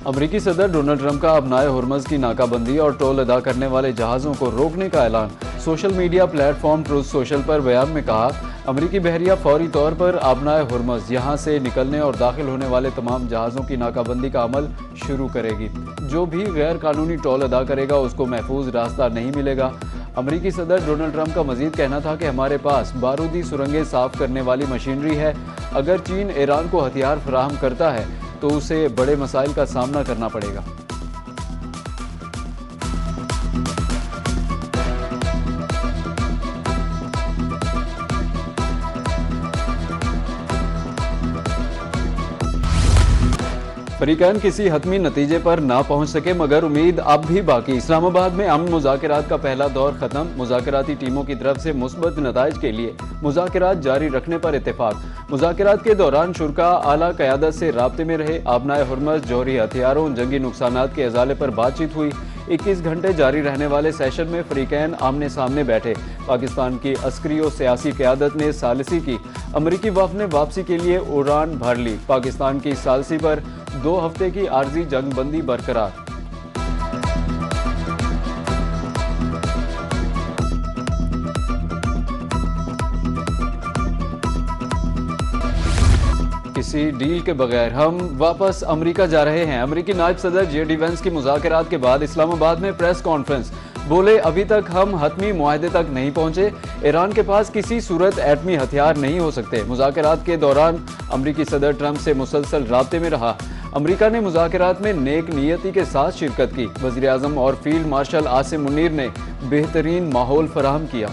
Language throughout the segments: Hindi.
अमरीकी सदर डोनाल्ड ट्रंप का अपनाए हुर्मज की नाकाबंदी और टोल अदा करने वाले जहाज़ों को रोकने का ऐलान। Social media platform truth social पर बयान में कहा, अमरीकी बहरिया फौरी तौर पर अपनाए हुर्मज यहाँ से निकलने और दाखिल होने वाले तमाम जहाज़ों की नाकाबंदी का अमल शुरू करेगी। जो भी गैर कानूनी टोल अदा करेगा उसको महफूज रास्ता नहीं मिलेगा। अमरीकी सदर डोनाल्ड ट्रंप का मजीद कहना था कि हमारे पास बारूदी सुरंगें साफ करने वाली मशीनरी है। अगर चीन ईरान को हथियार फराहम करता है तो उसे बड़े मसाइल का सामना करना पड़ेगा। फरीकैन किसी हतमी नतीजे पर ना पहुंच सके, मगर उम्मीद अब भी बाकी। इस्लामाबाद में अमन मुज़ाकरात का पहला दौर खत्म। मुज़ाकराती टीमों की तरफ से मुस्बत नताइज के लिए मुज़ाकरात जारी रखने पर इत्तेफाक। मुज़ाकरात के दौरान शुरका आला क़यादत से राब्ते में रहे। अपनाए हुर्मज, जौहरी हथियारों, जंगी नुकसानात के अजाले पर बातचीत हुई। 21 घंटे जारी रहने वाले सेशन में फरीकैन आमने सामने बैठे। पाकिस्तान की अस्करी और सियासी क़यादत ने सालिसी की। अमरीकी वफ़द ने वापसी के लिए उड़ान भर ली। पाकिस्तान की सालिसी पर 2 हफ्ते की आर्जी जंगबंदी बरकरार। किसी डील के बगैर हम वापस अमेरिका जा रहे हैं। अमेरिकी नायब सदर जेडी वेंस की मुज़ाकरात के बाद इस्लामाबाद में प्रेस कॉन्फ्रेंस। बोले, अभी तक हम हतमी मुआहदे तक नहीं पहुंचे। ईरान के पास किसी सूरत एटमी हथियार नहीं हो सकते। मुज़ाकरात के दौरान अमरीकी सदर ट्रंप से मुसलसल राब्ते में रहा। अमरीका ने मुज़ाकरात में नेक नियति के साथ शिरकत की। वज़ीर आज़म और फील्ड मार्शल आसिम मुनीर ने बेहतरीन माहौल फराहम किया।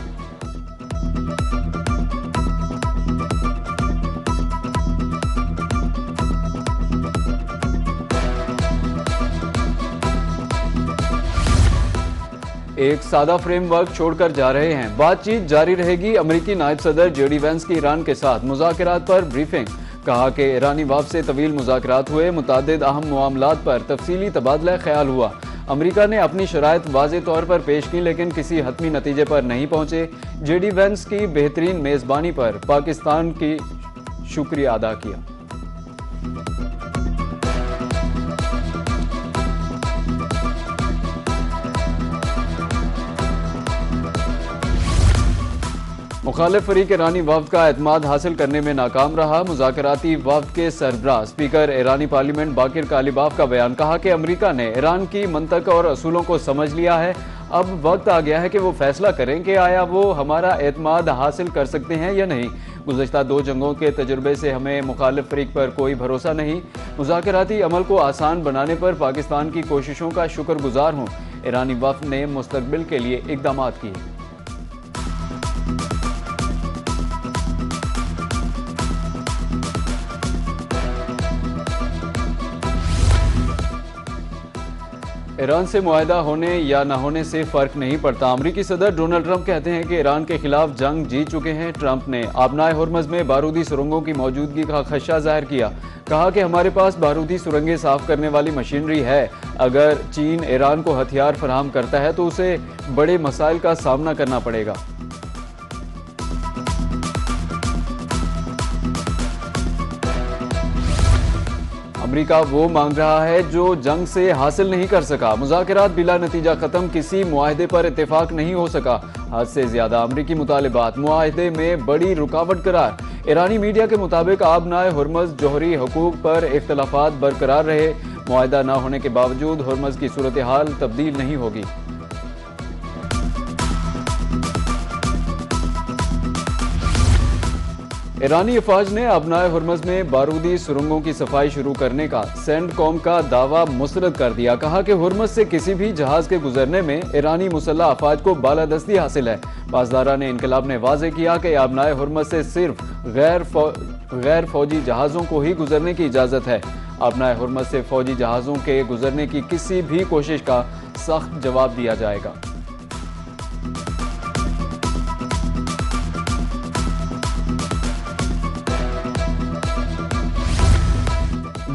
एक सादा फ्रेमवर्क छोड़कर जा रहे हैं। बातचीत जारी रहेगी। अमरीकी नायब सदर जेडी वेंस की ईरान के साथ मुज़ाकरात पर ब्रीफिंग। कहा कि ईरानी वफ़द से तवील मुज़ाकरात हुए। मुतादिद अहम मामलात पर तफसीली तबादला ख्याल हुआ। अमरीका ने अपनी शराइत वाज़े तौर पर पेश की, लेकिन किसी हतमी नतीजे पर नहीं पहुंचे। जेडी वेंस की बेहतरीन मेज़बानी पर पाकिस्तान की शुक्रिया अदा किया। मुखालिफ फरीक ईरानी वफ़द का एतमाद हासिल करने में नाकाम रहा। मुज़ाकराती वफ़द के सरबराह स्पीकर ईरानी पार्लियामेंट बाकिर कालिबाफ का बयान। कहा कि अमरीका ने ईरान की मंतक और असूलों को समझ लिया है। अब वक्त आ गया है कि वो फैसला करें कि आया वो हमारा एतमाद हासिल कर सकते हैं या नहीं। गुज़श्ता 2 जंगों के तजुर्बे से हमें मुखालिफ फरीक पर कोई भरोसा नहीं। मुज़ाकराती अमल को आसान बनाने पर पाकिस्तान की कोशिशों का शुक्रगुजार हूँ। ईरानी वफ़द ने मुस्तकबिल के लिए इक़दाम किए। ईरान से मुआहदा होने या न होने से फ़र्क नहीं पड़ता। अमरीकी सदर डोनाल्ड ट्रंप कहते हैं कि ईरान के खिलाफ जंग जीत चुके हैं। ट्रंप ने अपनाए हुर्मज में बारूदी सुरंगों की मौजूदगी का खदशा जाहिर किया। कहा कि हमारे पास बारूदी सुरंगें साफ करने वाली मशीनरी है। अगर चीन ईरान को हथियार फराहम करता है तो उसे बड़े मसाइल का सामना करना पड़ेगा। अमरीका वो मांग रहा है जो जंग से हासिल नहीं कर सका। मुज़ाकरात बिला नतीजा खत्म। किसी मुआहदे पर इत्तेफाक नहीं हो सका। हद से ज्यादा अमरीकी मुतालिबात मुआहदे में बड़ी रुकावट करार। ईरानी मीडिया के मुताबिक अपनाए हुर्मज जौहरी हकूक पर इख्तलाफात बरकरार रहे। मुआहदा न होने के बावजूद हुर्मज की सूरत हाल तब्दील नहीं होगी। ईरानी अफवाज ने अपनाए हुर्मज में बारूदी सुरंगों की सफाई शुरू करने का सेंडकॉम का दावा मुस्तरद कर दिया। कहा कि हुर्मज से किसी भी जहाज के गुजरने में ईरानी मुसल्लह अफवाज को बालादस्ती हासिल है। पासदारान इनकलाब ने वाजे किया कि अपनाए हुर्मज से सिर्फ गैर फौजी जहाज़ों को ही गुजरने की इजाज़त है। अपनाए हुर्मज से फौजी जहाज़ों के गुजरने की किसी भी कोशिश का सख्त जवाब दिया जाएगा।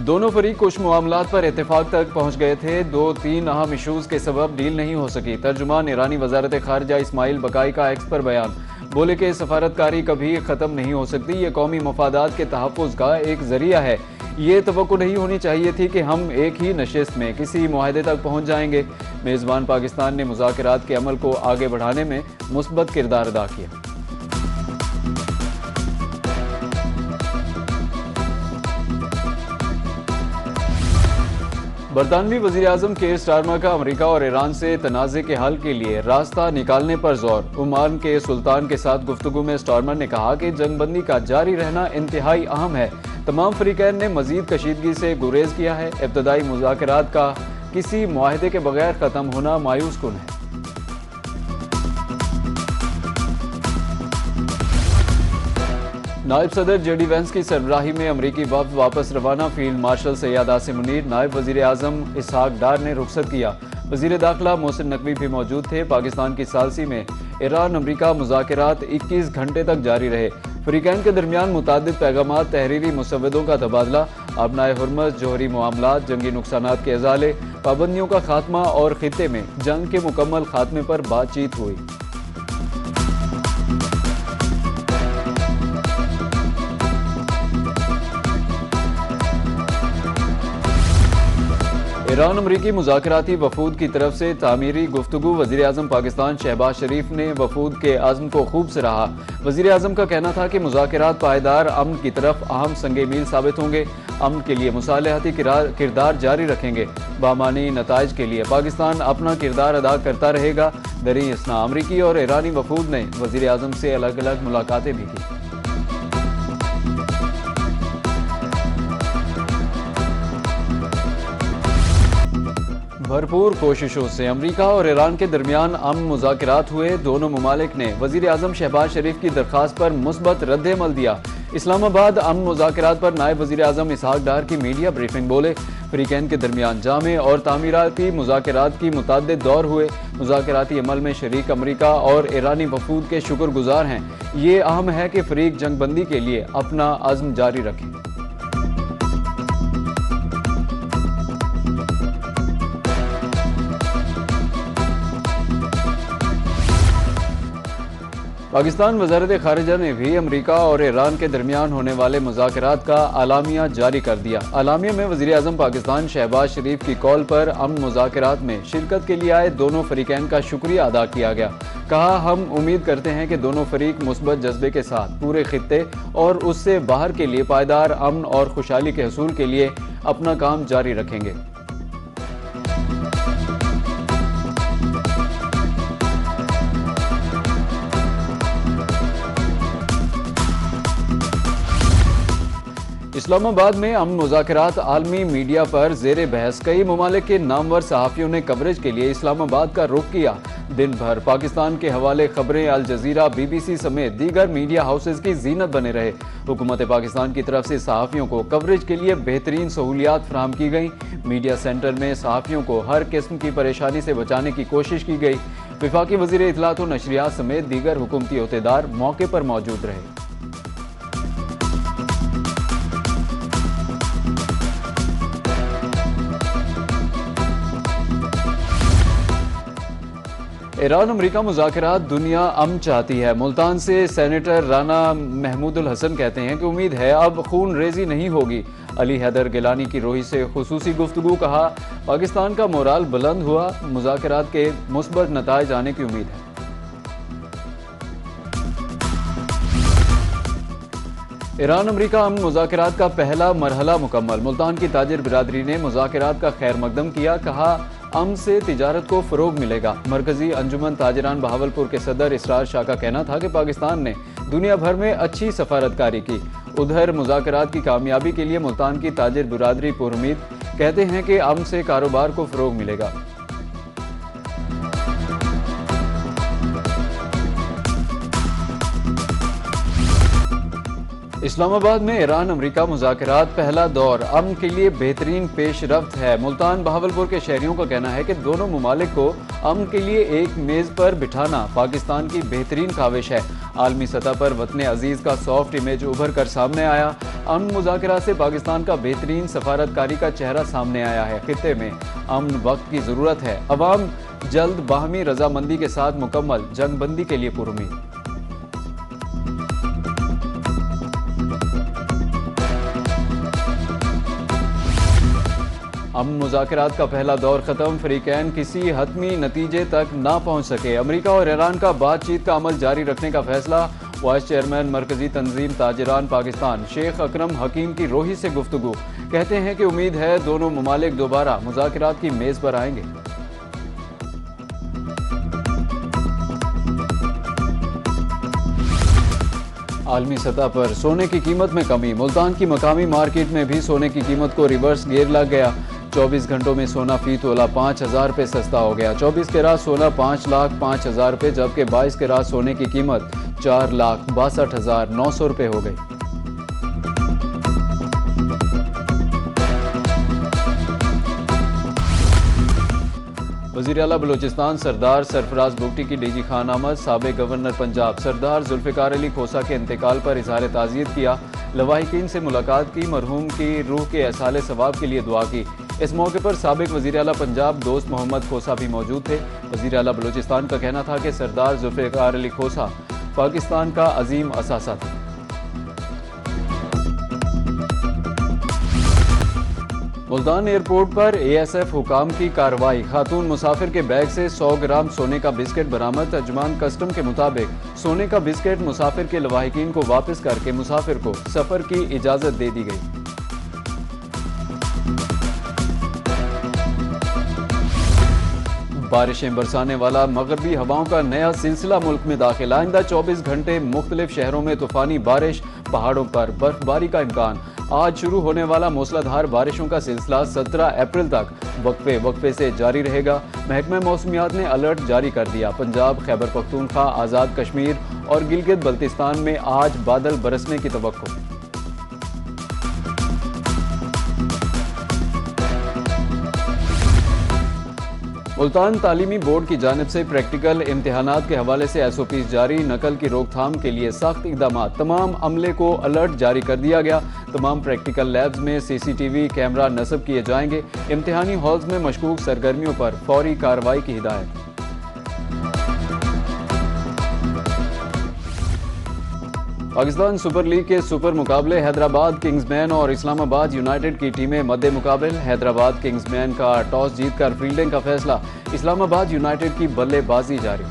दोनों फरीक कुछ मामलात पर इत्तेफाक तक पहुंच गए थे। 2-3 अहम इशूज़ के सबब डील नहीं हो सकी। तर्जुमान ईरानी वजारत खारजा इस्माइल बकाई का एक्स पर बयान। बोले कि सफारतकारी कभी ख़त्म नहीं हो सकती। ये कौमी मफादात के तहफ़्फ़ुज़ का एक ज़रिया है। ये तवक्को नहीं होनी चाहिए थी कि हम एक ही नशिस्त में किसी मुआहदे तक पहुंच जाएंगे। मेज़बान पाकिस्तान ने मुज़ाकरात के अमल को आगे बढ़ाने में मुस्बत किरदार अदा किया। बरतानवी वज़ीर-ए-आज़म केर स्टारमर का अमेरिका और ईरान से तनाज़े के हल के लिए रास्ता निकालने पर जोर। ओमान के सुल्तान के साथ गुफ्तगू में स्टारमर ने कहा कि जंगबंदी का जारी रहना इंतहाई अहम है। तमाम फ़रीक़ैन ने मज़ीद कशीदगी से गुरेज किया है। इब्तदाई मुज़ाकरात का किसी मुआहदे के बगैर ख़त्म होना मायूस कुन है। नायब सदर जेडी वेंस की सरबराही में अमरीकी वफ़द वापस रवाना। फील्ड मार्शल सैयद आसिम मुनीर, नायब वज़ीर आज़म इसहाक डार ने रुखसत किया। वज़ीर दाखिला मोहसिन नकवी भी मौजूद थे। पाकिस्तान की सालसी में ईरान अमरीका मुज़ाकरात 21 घंटे तक जारी रहे। फ़रीक़ैन के दरमियान मुतादिद पैगामात, तहरीरी मुसव्वदों का तबादला, आबनाए हुर्मस, जोहरी मामलात, जंगी नुकसानात के अज़ाले, पाबंदियों का खात्मा और खित्ते में जंग के मुकम्मल खात्मे पर बातचीत हुई। ईरान अमरीकी मुज़ाकराती वफूद की तरफ से तामीरी गुफ्तगू। वज़ीर आज़म पाकिस्तान शहबाज शरीफ ने वफूद के आज़म को खूब सराहा। वज़ीर आज़म का कहना था कि मुज़ाकरात पायदार अमन की तरफ अहम संगे मील साबित होंगे। अमन के लिए मुसालहती किरदार जारी रखेंगे। बामानी नताइज के लिए पाकिस्तान अपना किरदार अदा करता रहेगा। दरी इसना अमरीकी और ईरानी वफूद ने वज़ीर आज़म से अलग अलग मुलाकातें भी की। भरपूर कोशिशों से अमरीका और ईरान के दरमियान अमन मुज़ाकरात हुए। दोनों ममालिक ने वज़ीर आज़म शहबाज शरीफ की दरख्वास्त पर मुस्बत रद्द-ए-अमल दिया। इस्लामाबाद अमन मुज़ाकरात पर नायब वज़ीर आज़म इसहाक डार की मीडिया ब्रीफिंग। बोले, फ़रीक़ैन के दरमियान जामे और तामीराती मुज़ाकरात की मुताद्दिद दौर हुए। मुज़ाकराती अमल में शरीक अमरीका और ईरानी वफूद के शुक्रगुजार हैं। ये अहम है कि फ़रीक जंगबंदी के लिए अपना अज़्म जारी रखें। पाकिस्तान वज़ारत ख़ारिजा ने भी अमरीका और ईरान के दरमियान होने वाले मुज़ाकरात का आलामिया जारी कर दिया। आलामिया में वज़ीर आज़म पाकिस्तान शहबाज शरीफ की कॉल पर अमन मुज़ाकरात में शिरकत के लिए आए दोनों फ़रीक़ैन का शुक्रिया अदा किया गया। कहा, हम उम्मीद करते हैं कि दोनों फ़रीक मुस्बत जज्बे के साथ पूरे खित्ते और उससे बाहर के लिए पायदार अमन और खुशहाली के हसूल के लिए अपना काम जारी रखेंगे। इस्लामाबाद में अमन मुज़ाकरात आलमी मीडिया पर ज़ेरे बहस। कई ममालिक के नामवर सहाफ़ियों ने कवरेज के लिए इस्लामाबाद का रुख किया। दिन भर पाकिस्तान के हवाले खबरें अल जज़ीरा, BBC समेत दीगर मीडिया हाउसेज की जीनत बने रहे। हुकूमत पाकिस्तान की तरफ से सहाफ़ियों को कवरेज के लिए बेहतरीन सहूलियात फराहम की गई। मीडिया सेंटर में सहाफ़ियों को हर किस्म की परेशानी से बचाने की कोशिश की गई। वफाकी वज़ीर इत्तलात व नशरियात समेत दीगर हुकूमती ओहदेदार मौके पर मौजूद रहे। ईरान अमरीका मुज़ाकरात दुनिया अमन चाहती है। मुल्तान से सेनेटर राना महमूदुल हसन कहते हैं कि उम्मीद है अब खून रेजी नहीं होगी। अली हैदर गिलानी की रोही से खुसूसी गुफ्तगू। कहा, पाकिस्तान का मोराल बुलंद हुआ। मुज़ाकरात के मुस्बत नताइज आने की उम्मीद है। ईरान अमरीका अमन मुज़ाकरात का पहला मरहला मुकम्मल। मुल्तान की ताजिर बिरादरी ने मुज़ाकरात का खैर मकदम किया। कहा, अमन से तिजारत को फ़रोग मिलेगा। मरकजी अंजुमन ताजिरान बहावलपुर के सदर इसरार शाह का कहना था कि पाकिस्तान ने दुनिया भर में अच्छी सफारतकारी की। उधर मुज़ाकरात की कामयाबी के लिए मुल्तान की ताजिर बिरादरी पुरुमीद कहते हैं कि अमन से कारोबार को फ़रोग मिलेगा। इस्लामाबाद में ईरान अमरीका मुज़ाकरात पहला दौर अमन के लिए बेहतरीन पेशरफ्त है। मुल्तान बहावलपुर के शहरियों का कहना है कि दोनों ममालिक को अमन के लिए एक मेज़ पर बिठाना पाकिस्तान की बेहतरीन काविश है। आलमी सतह पर वतन अजीज़ का सॉफ्ट इमेज उभर कर सामने आया। अमन मुज़ाकरात से पाकिस्तान का बेहतरीन सफारतकारी का चेहरा सामने आया है। खित्ते में अमन वक्त की ज़रूरत है। अवाम जल्द बाहमी रजामंदी के साथ मुकम्मल जंगबंदी के लिए पुरुमीद। अमन मुज़ाकरात का पहला दौर खत्म, फरीकैन किसी हतमी नतीजे तक ना पहुंच सके। अमेरिका और ईरान का बातचीत का अमल जारी रखने का फैसला। वाइस चेयरमैन मरकजी तंजीम ताजिरान पाकिस्तान शेख अकरम हकीम की रोही से गुफ्तगू। कहते हैं कि उम्मीद है दोनों ममालिक दोबारा मुज़ाकरात की मेज़ पर आएंगे। आलमी सतह पर सोने की कीमत में कमी, मुल्तान की मकामी मार्केट में भी सोने की कीमत को रिवर्स गियर लग गया। 24 घंटों में सोना फी तोला 5,000 रुपये सस्ता हो गया। 24 कैरात सोना 5,05,000 रुपये, जबकि 22 कैरात सोने की कीमत 4,62,900 रुपये हो गई। वज़ीर आला बलूचिस्तान सरदार सरफराज बुगटी की डीजी खान आमद। साबिक गवर्नर पंजाब सरदार जुल्फ़िकार अली खोसा के इंतकाल पर इज़हार ताज़ियत किया। लवाहिकीन से मुलाकात की, मरहूम की रूह के एहसाले सवाब के लिए दुआ की। इस मौके पर साबिक वज़ीर आला पंजाब दोस्त मोहम्मद खोसा भी मौजूद थे। वज़ीर आला बलूचिस्तान का कहना था कि सरदार जुल्फ़िकार अली खोसा पाकिस्तान का अजीम असासा था। मुल्तान एयरपोर्ट पर ASF हुकाम की कार्रवाई। खातून मुसाफिर के बैग से 100 ग्राम सोने का बिस्किट बरामद। तर्जुमान कस्टम के मुताबिक सोने का बिस्किट मुसाफिर के लवाहिकीन को वापस करके मुसाफिर को सफर की इजाजत दे दी गई। बारिशें बरसाने वाला मगरबी हवाओं का नया सिलसिला मुल्क में दाखिल। आइंदा 24 घंटे मुख्तलिफ शहरों में तूफानी बारिश, पहाड़ों पर बर्फबारी का इम्कान। आज शुरू होने वाला मूसलाधार बारिशों का सिलसिला 17 अप्रैल तक वक्फे वक्फे से जारी रहेगा। महकमा मौसमियात ने अलर्ट जारी कर दिया। पंजाब, खैबर पख्तूनख्वा, आज़ाद कश्मीर और गिलगित बल्तिस्तान में आज बादल बरसने की तवक्को। मुल्तान तालीमी बोर्ड की जानिब से प्रैक्टिकल इम्तिहानात के हवाले से SOPs जारी। नकल की रोकथाम के लिए सख्त इकदाम। तमाम अमले को अलर्ट जारी कर दिया गया। तमाम प्रैक्टिकल लैब्स में CCTV कैमरा नस्ब किए जाएंगे। इम्तिहानी हॉल्स में मशकूक सरगर्मियों पर फौरी कार्रवाई की हिदायत। पाकिस्तान सुपर लीग के सुपर मुकाबले हैदराबाद किंग्समैन और इस्लामाबाद यूनाइटेड की टीमें मद्दे मुकाबिल। हैदराबाद किंग्समैन का टॉस जीतकर फील्डिंग का फैसला, इस्लामाबाद यूनाइटेड की बल्लेबाजी जारी।